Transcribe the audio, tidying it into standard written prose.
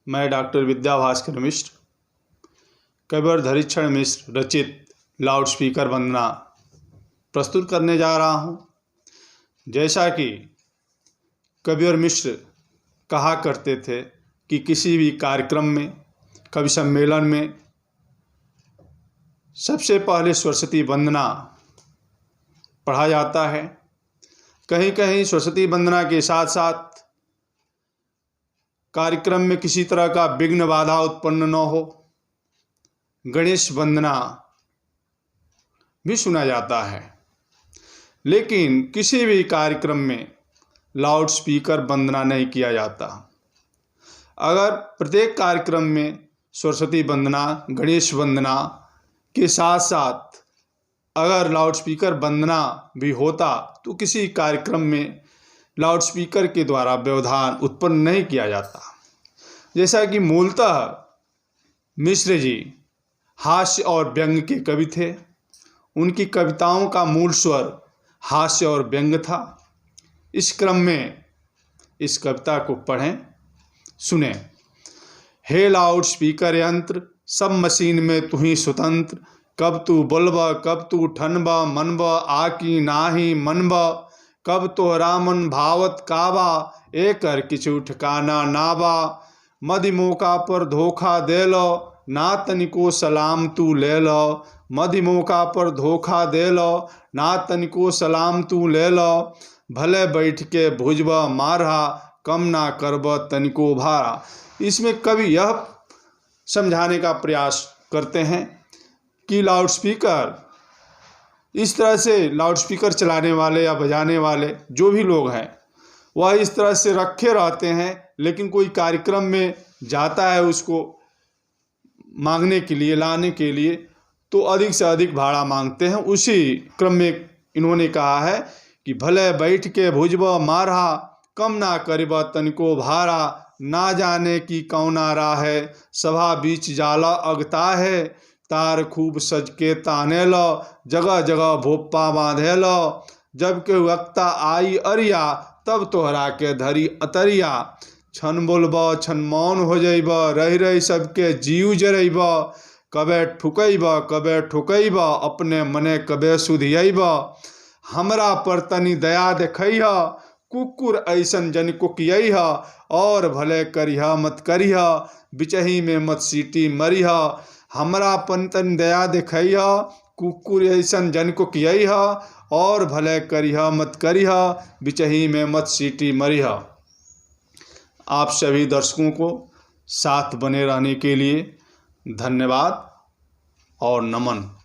मैं डॉक्टर विद्या भास्कर मिश्र कविवर धरीक्षण मिश्र रचित लाउड स्पीकर वंदना प्रस्तुत करने जा रहा हूँ। जैसा कि कविवर मिश्र कहा करते थे कि किसी भी कार्यक्रम में, कवि सम्मेलन में सबसे पहले सरस्वती वंदना पढ़ा जाता है। कहीं कहीं सरस्वती वंदना के साथ साथ कार्यक्रम में किसी तरह का विघ्न बाधा उत्पन्न न हो, गणेश वंदना भी सुना जाता है। लेकिन किसी भी कार्यक्रम में लाउड स्पीकर वंदना नहीं किया जाता। अगर प्रत्येक कार्यक्रम में सरस्वती वंदना, गणेश वंदना के साथ साथ अगर लाउड स्पीकर वंदना भी होता तो किसी कार्यक्रम में लाउड स्पीकर के द्वारा व्यवधान उत्पन्न नहीं किया जाता। जैसा कि मूलतः मिश्र जी हास्य और व्यंग के कवि थे। उनकी कविताओं का मूल स्वर हास्य और व्यंग था। इस क्रम में इस कविता को पढ़ें, सुने। हे लाउड स्पीकर यंत्र, सब मशीन में तू ही स्वतंत्र। कब तू बोलबा, कब तू ठनबा, मनबा आकी नाही मनबा। कब तो रामन भावत काबा, एकर किछु ठिकाना नाबा। मधि मौका पर धोखा दे लो, ना तनिको सलाम तू ले लो। मधि मौका पर धोखा दे लो, ना तनिको सलाम तू ले लो। भले बैठ के भुजबा मारहा, कम ना करबा तनिको भारा। इसमें कवि यह समझाने का प्रयास करते हैं कि लाउड स्पीकर, इस तरह से लाउड स्पीकर चलाने वाले या बजाने वाले जो भी लोग हैं वह इस तरह से रखे रहते हैं, लेकिन कोई कार्यक्रम में जाता है उसको मांगने के लिए, लाने के लिए, तो अधिक से अधिक भाड़ा मांगते हैं। उसी क्रम में इन्होंने कहा है कि भले बैठ के भुजबा मारहा, कम ना करबा तनिको भारा। ना जाने की कौना राह है, सभा बीच जाला अगता है। तार खूब सज के ताने लो, जगह जगह भोपा बांधे लो। जब के वक्ता आई अरिया, तब तोहरा के धरी अतरिया। छन बोलबा छन मौन हो जइबा, रही रही सबके जीव जरइबा। कबे ठुकइबा कबे ठुकइबा, अपने मने कबे सुधियइबा। हमरा पर तनी दया देखइहा, कुकुर ऐसन जन कुकियइहा। और भले करिहा मत करिहा, बिचही में मत सीटी मरिहा। हमरा पर तनी दया देखइहा, कुकुर ऐसन जन कुकियइहा। और भले करिहा मत करिहा, बिचही में मत सीटी मरिहा। आप सभी दर्शकों को साथ बने रहने के लिए धन्यवाद और नमन।